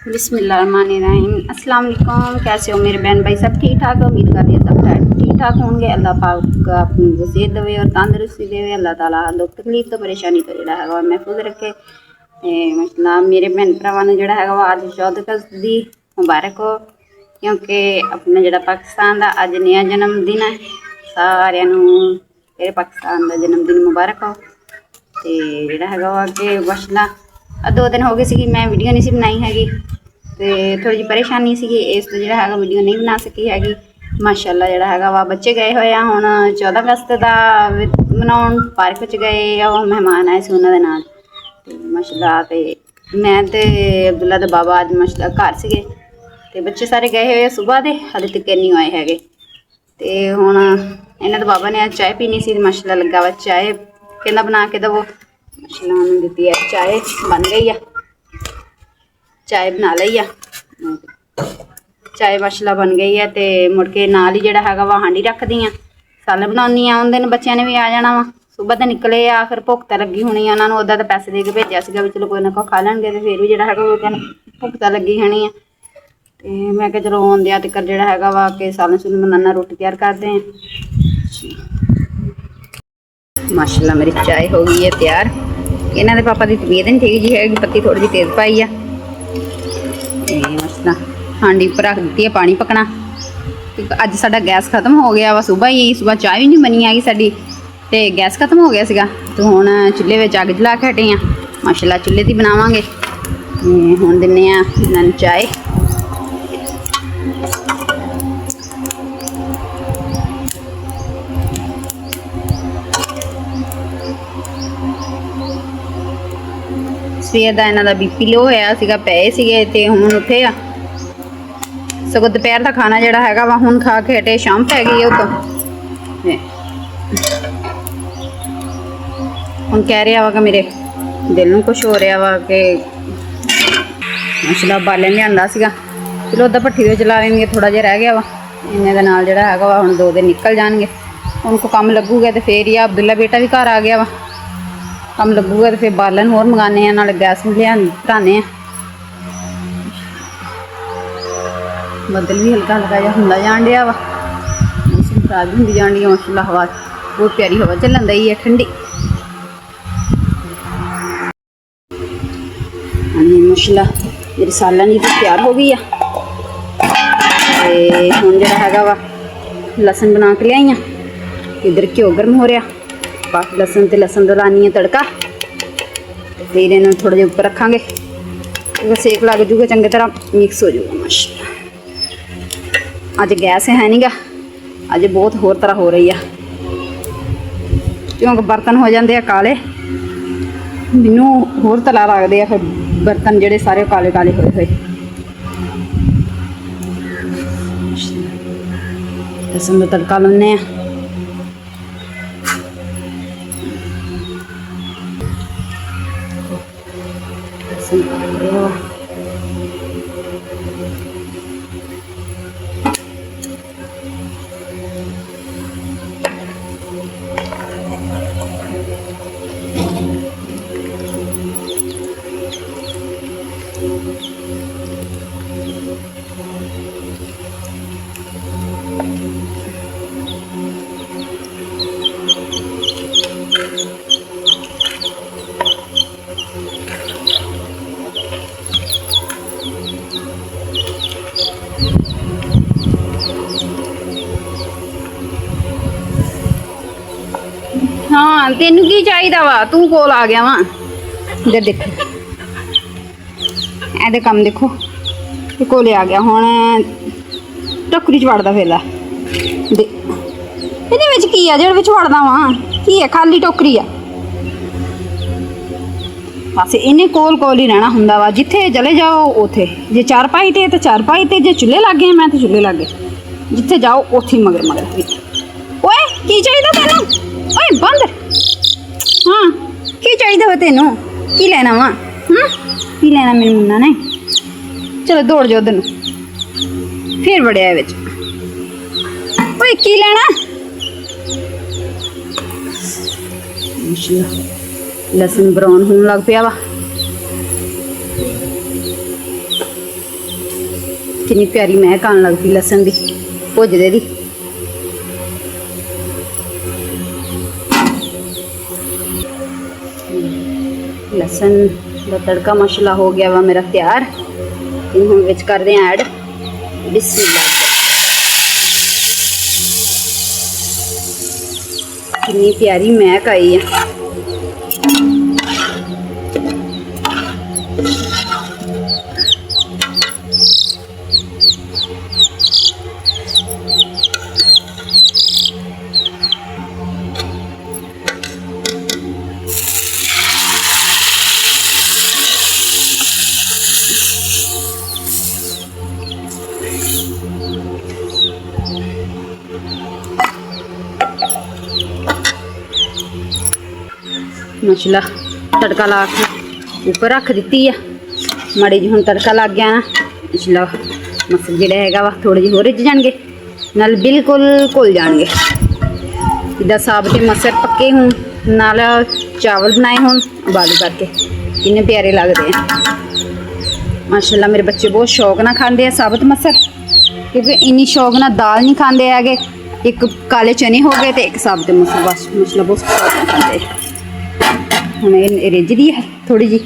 बिस्मिल्लाहिर्रहमानिर्रहीम। अस्सलाम वालेकुम। कैसे हो मेरे बहन भाई? सब ठीक ठाक? उम्मीद करती है सब ठीक ठाक होंगे। अल्लाह पाक अपनी वसीयत देवे और तंदुरुस्ती देवे। अल्लाह ताला दुख तकलीफ तो परेशानी तो जोड़ा है महफूज रखे। मतलब मेरे भैन भरावां नूं जोड़ा है अज 14 अगस्त दी मुबारक हो, क्योंकि अपना जोड़ा पाकिस्तान का अज नया जन्मदिन है। सारियां नूं मेरे पाकिस्तान का जन्मदिन मुबारक हो। तो जोड़ा है कि मसला 2 दिन हो गए सी मैं वीडियो नहीं सी बनाई हैगी, तो थोड़ी जी परेशानी सी इस तो जोड़ा है वीडियो नहीं बना सकी हैगी। माशाअल्लाह जोड़ा है वा बच्चे गए हुए हैं हुण 14 अगस्त का मनाउण पार्क च गए मेहमान आए सी उन्होंने नाल। तो माशाअल्लाह तो मैं तो अब्दुल्ला दा बाबा अज माशाअल्लाह घर सीगे, तो बच्चे सारे गए हुए सुबह के हाले तक नहीं आए हैगे। तो हुण इन्हां दे बाबा ने चाय पीनी सी, माशाअल्लाह लगा वा चाय कहंदा बना के दवो। माशाअल्लाह उन्होंने दी है चाय बन गई है, चाय बना ली है। चाय माशाअल्लाह बन गई है। तो मुड़ के नाल ही जोड़ा है वा हांडी रख दी सालन बनानी उन दिन बच्चों ने भी आ जाना वा। सुबह तो निकले आ, फिर भुख तो लगी होनी उन्होंने उदा तो पैसे दे के भेजा सीगा भी चलो कोई ना कोई खा लैणगे, तो फिर भी जोड़ा है कहने भुख तो लगी होनी है। तो मैं क्या चलो आउंदिया तक जोड़ा है वा कि सालन सूलन बनाना, रोटी तैयार करते हैं। माशाअल्लाह मेरी चाय हो गई है तैयार। इन्हों के पापा की तबीयत नहीं ठीक जी है, पत्ती थोड़ी जी तेज़ पाई है। मसला हांडी पर रख दी है पानी पकना। अज साडा गैस खत्म हो गया वा, सुबह चाय भी नहीं बनी हैगी साडी, तो गैस खत्म हो गया सीगा। तो हुण चुल्हे में अग जला के हटे हैं। माशाअल्लाह चुल्हे दी बनावांगे। हुण दिन्ने आ इन्हां नूं चाय। सवेर का इन्हों का बीपी लो होया सीगा, पे सीगे ते हुण उठे आ। सगों दोपहर का खाना जोड़ा है वा हुण खा के हटे, शाम पै गई है उतो। हुण कह रहा वा कि मेरे दिल नूं कुछ हो रहा वा कि माशाअल्लाह बालन लिआंदा सीगा, चलो उदा भट्ठी तो चला लेंगे, थोड़ा जिहा रह गया वा। इन्ने दे नाल जोड़ा है वा हुण 2 दिन निकल जाएंगे। उनको काम लगूगा तो फिर ही अब्दुल्ला बेटा भी घर आ गया वा, काम लगूगा तो फिर बालन होर मंगाने नाल गैस लिया भराने। बदल भी हल्का हल्का जहा होंदा जान दिया वा, मौसम खराब भी होंदी जान दी। माशाअल्लाह हवा बहुत प्यारी हवा चलन दी है, ठंडी। माशाअल्लाह मेरी सालन जी तो तैयार हो गई है। हुण जिहड़ा हैगा वा लसन बना के लियाई आ। इधर घ्यो गर्म हो रहा, बाकी लसन लानी है तड़का, फिर इन्हूं थोड़ा जिहा उपर रखांगे, सेक लग जूगा चंगी तरह मिक्स हो जाऊगा। माशाअल्लाह अज गैस है नहीं गा, अज बहुत होर तरह हो रही है, क्योंकि बर्तन हो जाते हैं काले। मैनू होर तरह लगते हैं फिर बर्तन जोड़े सारे काले काले होए हुए। लसन का तड़का लाने हाँ तेनू की चाहिदा वा, तू कोल आ गया वा। इधर देखो ए काम देखो, कोले आ गया हुण टोकरी च वड़दा फिरदा। इहदे विच की आ जेहड़े विच वड़दा वा, की है? खाली टोकरी आ बस। इन्हें कोल कोल ही रहना हुंदा वा, जिथे चले जाओ उथे। जे चारपाई ते तो चारपाई ते, जे चुल्हे लागे मैं तो चुल्हे लागे, जिथे जाओ उथे मगर मगर। ओए की चाहिदा तैनू? ओए बंद। हाँ की चाहिदा वा तैनू? की लेना वा? की लेना मेरे मुन्ना ने? चलो दौड़ जाओ उधर, फिर बड़िया विच। ओए की लेना? लसन ब्राउन होने लग पिया वा। कितनी प्यारी महक आने लगती लसन की भुजदे दी। लसन का तड़का मसाला हो गया वा मेरा तैयार। इन हम विच करते हैं ऐड बिस्मिल्लाह। कितनी प्यारी महक आई है। मसाला तड़का ला के ऊपर रख दी है। माड़ी जी हुण तड़का लग गया ना, मसाला मसल जिहड़ा हैगा वा थोड़े जिहे होर रिझ जाणगे, नाल बिल्कुल घुल जाणगे। जिद्दां साबते मसर पक्के होण, नाल चावल बनाए होण उबाल करके, किन्ने प्यारे लगदे हैं। माशाअल्लाह मेरे बच्चे बहुत शौक नाल खांदे हैं साबत मसर, क्योंकि इन्नी शौक नाल दाल नहीं खांदे हैगे। एक काले चने हो गए तो एक साबते मसर, बस मसाला बहुत शौक नाल खांदे। हुण ये रिझदी है थोड़ी जी,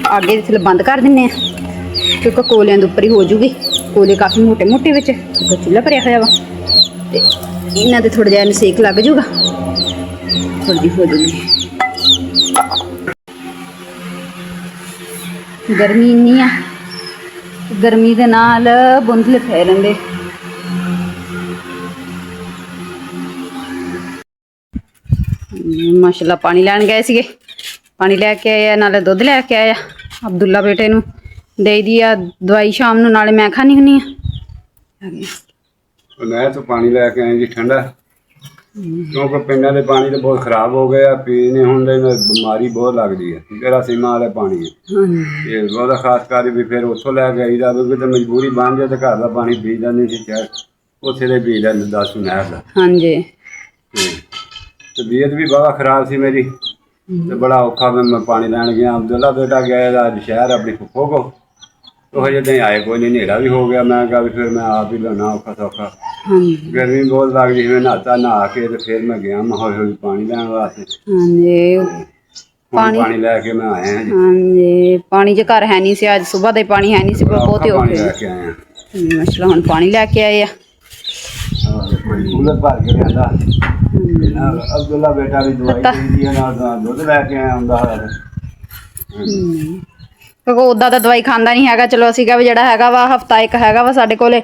आगे थल्ले बंद कर दिंने क्योंकि कोलियां दे उपर ही हो जूगी। कोले काफ़ी मोटे मोटे विच चुल्हा भरिया होया वा, ते इन्हां ते थोड़ा जिहा सेक लग जूगा, थोड़ी जी हो जूगी। गर्मी इन्नी आ, गर्मी दे नाल बुंदले फै रहिंदे। माशाअल्लाह पानी लैन गए सीगे, पानी लैके आया, नाले दुध लैके आया। अब्दुल्ला बेटे नूं दे दी आ दवाई शाम नूं, नाले मैं खानी हुंदी आ। नहर तो पानी लैके आए जी ठंडा, क्योंकि पिंडां दे पानी तो बहुत खराब हो गया। पीने हुण बीमारी बहुत लगदी है, जरासीमां वाला पानी है। ते ओहदा खास कर भी फिर उत्थों लैके आईदा, क्योंकि ते मजबूरी बन जाए तो घर का पानी पीदा नहीं सी, शायद उत्थे दे पी लैंदे 10 नहर दा। हाँ जी, तबीयत भी बाबा खराब सी मेरी, तो बड़ा औखा मैं पानी लैन गया। अब्दुल्ला बेटा गया अज शहर अपनी फुफो को, तो हजे नहीं आए कोई नहीं, नेरा भी हो गया। मैं कहा भी फिर मैं आप ही लाना औखा सौखा। गर्मी बहुत लग रही, मैं नहाता, नहा के तो फिर मैं गया मैं हौली हौली पानी लैन वास्ते। पानी लैके मैं आया जी। हाँ जी, पानी जो घर है नहीं सी, अज सुबह का पानी है नहीं सी, बहुत ही पानी लैके आए हैं। मसला हुण पानी लैके आए आ। कूलर भर के लिआंदा, अब्दुल्ला बेटा भी दवाई देंदी है, नाल दुध लैके आया हुंदा होया। क्योंकि उदा तो दवाई खाता नहीं है। चलो असीं भी जिहड़ा हैगा वा हफ्ता एक हैगा वा साडे कोले,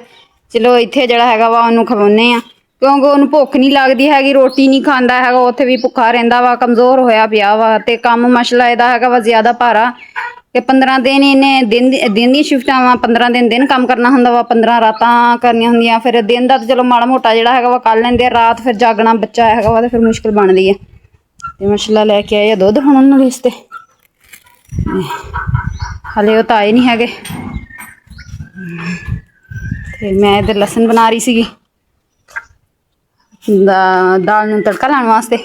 चलो इत्थे जिहड़ा हैगा वा उहनूं खवाउने आ, क्योंकि उहनूं भुख नहीं लगदी हैगी, रोटी नहीं खाता हैगा, उत्थे भी भुखा रहिंदा वा, कमज़ोर होया पिया वा। ते काम मसला इहदा हैगा वा ज़्यादा भारा, ते 15 दिन इन्हें दिन दी शिफ्टां वा, 15 दिन काम करना हुंदा वा, 15 रातां करनियां हुंदियां। फिर दिन दा तो चलो माड़ा मोटा जिहड़ा हैगा वा कर लैंदे, रात फिर जागना बच्चा हैगा वा ते फिर मुश्किल बनदी है। ते मसला लैके आए दुध हुण उहनां वास्ते, हले वो तो आए नहीं हैगे। ते मैं इधर लसन बना रही सीगी दाल नूं तड़का लाने वास्ते।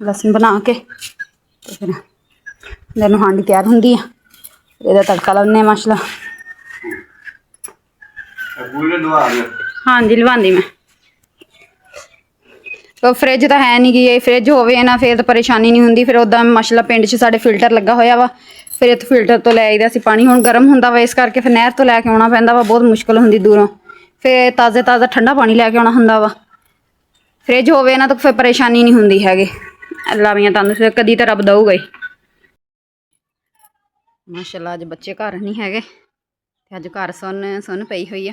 लसन बना के ते फिर इधर नूं हांडी तैयार हुंदी आ, इहदा तड़का लाने माशाअल्लाह। हाँ जी लवांदी मैं, तो फ्रिज तो है नहीं कि फ्रिज होवे ना फिर तो परेशानी नहीं हुंदी। फिर उदा माशाअल्लाह पिंड च साडे फिल्टर लगा होया वा, फिर इत्थे फिल्टर तो लै आईदा सी पानी। हुण गर्म हुंदा वा, इस करके फिर नहर तो लैके आउणा पैंदा वा, बहुत मुश्किल हुंदी दूरों। फिर ताज़ा ताज़ा ठंडा पानी लैके आउणा हुंदा वा। फ्रिज होवे ना तो फिर परेशानी नहीं हुंदी हैगी। अल्लाह मियां तंदुरुस्त कदी तो रब दऊगा ही। माशाअल्लाह अज बच्चे घर नहीं हैगे, अज घर सुन पई हुई आ।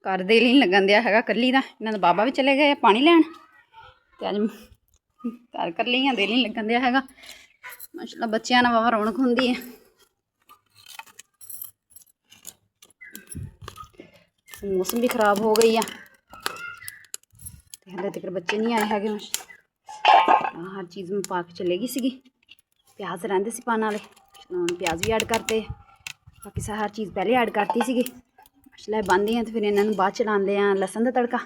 घर दिल नहीं लगन दिया हैगा कल्ली दा, इन्हां दे बाबा भी चले गए पानी लैन, ते अज घर कल्ली आ, दिल नहीं लगन दिया हैगा। माशाअल्लाह बच्चियां नाल वावा रौनक हुंदी है। मौसम भी खराब हो गई है, हाले तक बच्चे नहीं आए हैगे। हर चीज़ में पा के चलेगी सीगी, प्याज रहिंदे सी पाने वाले, प्याज भी ऐड करते, बाकी हर चीज़ पहले ऐड करती सीगी। मसला बंद ही तो फिर इन्हों बाद च लाते हैं लसन का तड़का।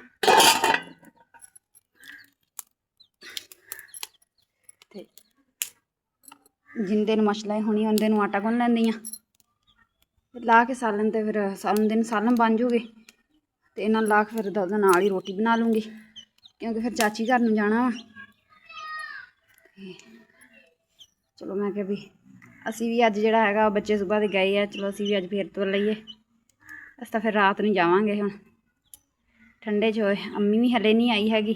जिन दिन मसला होनी उन दिन आटा गुन लैंदी, ਲਾ ਕੇ ਸਾਲਨ ਤੇ ਫਿਰ ਸਾਲਨ ਦਿਨ ਸਾਲਨ ਬਣ ਜੂਗੇ ਤੇ ਇਹਨਾਂ ਲਾ ਕੇ ਫਿਰ ਉਹਦੇ ਨਾਲ ਹੀ ਰੋਟੀ ਬਣਾ ਲੂੰਗੀ ਕਿਉਂਕਿ ਫਿਰ ਚਾਚੀ ਘਰ ਨੂੰ ਜਾਣਾ ਵਾ। ਚਲੋ ਮੈਂ ਕਿਹਾ ਵੀ ਅਸੀਂ ਵੀ ਅੱਜ ਜਿਹੜਾ ਹੈਗਾ ਬੱਚੇ ਸੁਬਾਹ ਦੇ ਗਏ ਆ, ਚਲੋ ਅਸੀਂ ਵੀ ਅੱਜ ਫੇਰ ਤੁਰ ਲਈਏ। ਅਸੀਂ ਤਾਂ ਫਿਰ ਰਾਤ ਨੂੰ ਜਾਵਾਂਗੇ ਹੁਣ ਠੰਡੇ 'ਚ ਹੋਏ। ਅੰਮੀ ਵੀ ਹਲੇ ਨਹੀਂ ਆਈ ਹੈਗੀ,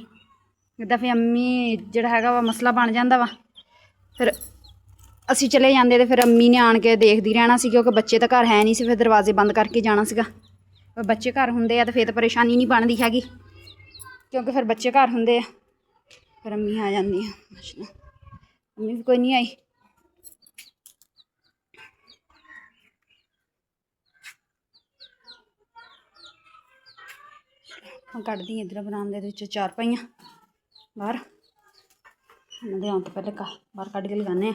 ਜਿੱਦਾਂ ਫਿਰ ਅੰਮੀ ਜਿਹੜਾ ਹੈਗਾ ਵਾ ਮਸਲਾ ਬਣ ਜਾਂਦਾ ਵਾ, ਫਿਰ ਅਸੀਂ ਚਲੇ ਜਾਂਦੇ ਤੇ ਫਿਰ ਅੰਮੀ ਨੇ ਆਣ ਕੇ ਦੇਖਦੀ ਰਹਿਣਾ ਸੀ ਕਿਉਂਕਿ ਬੱਚੇ ਤਾਂ ਘਰ ਹੈ ਨਹੀਂ ਸੀ। ਫਿਰ ਦਰਵਾਜ਼ੇ ਬੰਦ ਕਰਕੇ ਜਾਣਾ ਸੀਗਾ। ਪਰ ਬੱਚੇ ਘਰ ਹੁੰਦੇ ਆ ਤਾਂ ਫਿਰ ਤਾਂ ਪਰੇਸ਼ਾਨੀ ਨਹੀਂ ਬਣਦੀ ਹੈਗੀ ਕਿਉਂਕਿ ਫਿਰ ਬੱਚੇ ਘਰ ਹੁੰਦੇ ਆ। ਫਿਰ ਅੰਮੀ ਆ ਜਾਂਦੀ ਆ, ਅੰਮੀ ਵੀ ਕੋਈ ਨਹੀਂ ਆਈ। ਹੁਣ ਕੱਢਦੀ ਇੱਧਰ ਬਰਾਂਡੇ ਦੇ ਵਿੱਚ ਚਾਰ ਪਾਈਆਂ ਬਾਹਰ, ਉਹਨਾਂ ਦੇ ਆਉਣ ਤੋਂ ਪਹਿਲੇ ਬਾਹਰ ਕੱਢ ਕੇ ਲਗਾਉਂਦੇ ਆ।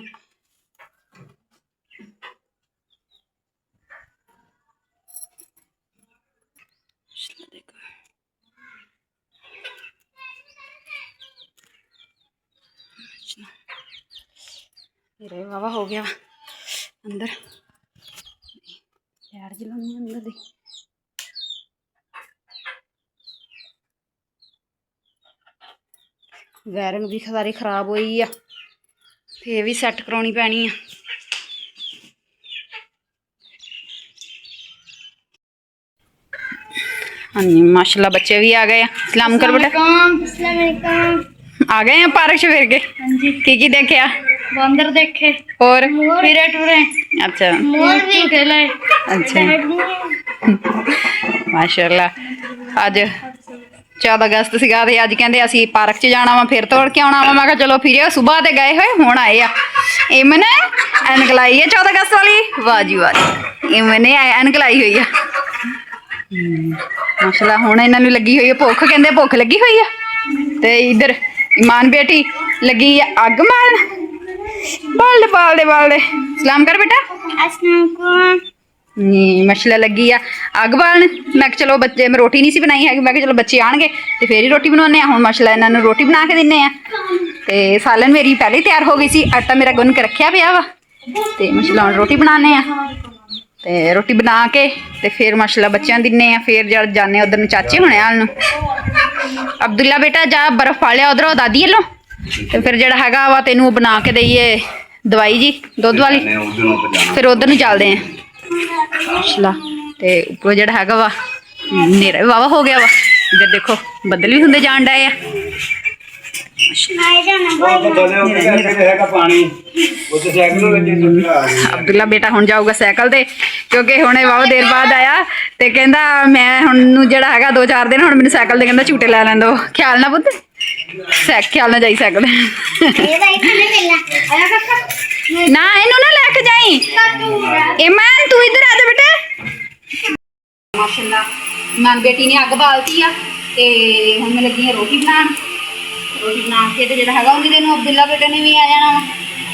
मेरे वावा हो गया अंदर यार जलाने अंदर दी वायरिंग भी सारी खराब हुई है, फिर भी सैट करानी पैनी है। हाँ जी माशाल्लाह बच्चे भी आ गए हैं। सलाम कर बेटा। आ गए हैं पार्क से फिर के? की देखा? बंदर देखे और फिरे टुरे। अच्छा मोर भी खेले। अच्छा माशाल्लाह। अज 14 अगस्त सीगा ते अज कहंदे असीं पार्क च जाना वा, फिर तोड़ के आउणा वा। मैं कहा चलो फिर सुबह ते गए होए हुण आए आ। इमन ऐनक लाई है 14 अगस्त वाली, वाह जी वाह। इमन ने ऐनक लाई हुई है माशाल्लाह। हुण इन्हां नूं लगी हुई है भुख, कहंदे भुख लगी हुई है। ते इधर ईमान बेटी लगी है अग मारन। बाल दे सलाम कर बेटा। मछला लगी आ अग बालन। मैं चलो बच्चे मैं रोटी नहीं सी बनाई है, मैं चलो बच्चे आएंगे तो फिर ही रोटी बनाने। हुण मछला इन्होंने रोटी बना के दिन्ने। तो सालन मेरी पहले ही तैयार हो गई सी, आटा मेरा गुन के रखा पिया वा। तो मछला हुण रोटी बनाने तो रोटी बना के तो फिर मछला बच्चों दिन्ने। फिर जब जाने उधर चाचे होने हाल अब्दुल्ला बेटा जा बर्फ पा लिया उधरों दादी वालों। तो फिर जड़ा हैगा वा तेनू बना के दईए दवाई जी दुध वाली, फिर उधर नूं चलदे हैं माशाल्लाह। ते उपर जड़ा हैगा वा नेरा भी वावा हो गया वा। इधर देखो बदल भी हुंदे जान डए आ। अब्दुल्ला बेटा हुण जाऊगा साइकिल ते क्योंकि हुणे बहुत देर बाद आया ते कहंदा मैं हुण जड़ा हैगा 2-4 दिन हुण मैनूं साइकिल ते कहंदा झूटे लै लैंदो। ख्याल ना पुत्त ख्याल ना जाई साइकिल ना इनू ना लेके जाई। ईमान तू इधर आ जा बेटा। माशाल्लाह ईमान बेटी ने अग बालती आ ते हुण मैं लगी हां रोटी बनाण। रोटी बना के तो जो है उन्हीं दिन अब्दुल्ला बेटे ने भी आ जाना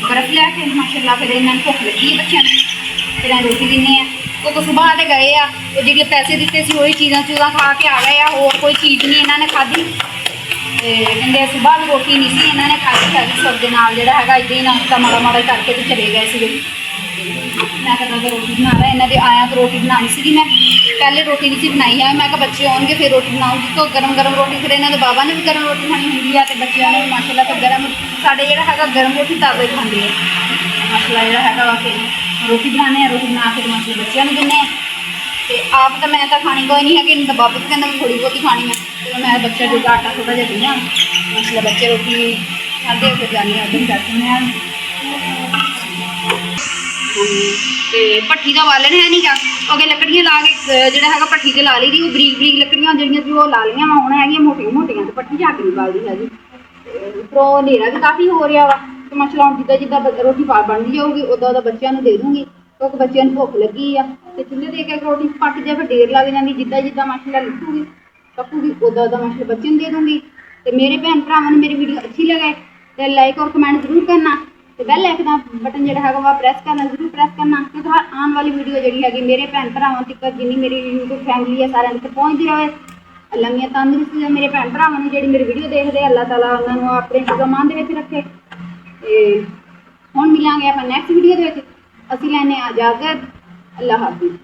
बर्फ लैके माशाल्लाह। फिर इन्होंने भुख लगी है बच्चों ने, फिर रोटी दिन्ने क्योंकि सुबह तो गए आ तो जी पैसे दिते सी वही चीज़ा चूज़ा खा के आ गए। होर कोई चीज़ नहीं इन्होंने खाधी। कहते सुबह भी रोटी नहीं सी इन्होंने खाधी हैगी। सब के नाल जो है इदा ही नाश्ता माड़ा माड़ा करके तो चले गए थे। मैं कहता रोटी बना रहा इन्होंने आया तो रोटी बनानी सी। मैं पहले रोटी नहीं सी बनाई है, मैं बच्चे आउणगे फिर रोटी बनाऊँगी। तो गरम गरम रोटी फिर इन्होंने बाबा ने भी गरम रोटी खानी होंगी है, तो बच्चों ने माशाल्लाह तो गरम साढ़े जो है गरम रोटी ताज़ा ही खाते हैं माशाल्लाह। जो है फिर रोटी बनाने रोटी बना के माशाल्लाह बच्चों ने दिन्ने। तो आप तो मैं तो खानी कोई नहीं है कि तो बाबा तो कहना थोड़ी बहुत ही खानी है। तो मैं बच्चा जो आटा थोड़ा जहा दिन्ना माशाल्लाह। बच्चे रोटी खाते फिर जाने उधर बैठे ते भट्ठी का बालन है नहीं गा अगे लकड़ियां ला के जो है भट्ठी से ला ली दी। बरीक बरीक लकड़ियां जो ला लिया वा है मोटिया मोटिया तो भट्ठी झट नहीं बालती है जी। उपरों हनेरा भी काफ़ी हो रहा वा। तो मसला हम जिदा जिदा रोटी बनती जाऊगी उदा उदा बच्चों दे दूँगी क्योंकि बच्चों को भुख लगी है। तो चूल्हे दे के रोटी पक जाए फिर देर लग जाती। जिदा जिदा मसला लिखूगी पकूगी उदा उदा मसला बच्चों दे दूँगी। तो मेरे भैन भरावां मेरी वीडियो अच्छी लगे तो लाइक और कमेंट जरूर करना। तो बेल आइकन का बटन जो है वह प्रेस करना जरूर प्रेस करना क्योंकि हर आने वाली वीडियो जी है मेरे भैन भरावां तक जिन्नी मेरी यूट्यूब फैमिली है सारे तक पहुँचती रहे। अल्लाह मियां तंदुरुस्ती मेरे भैन भरावां जी मेरी वीडियो देखते अल्लाह ताला उन्होंने अपने मान दे रखे। हुण मिलांगे आप नैक्सट वीडियो के असीं लैने इजाजत। अल्लाह हाफिज़।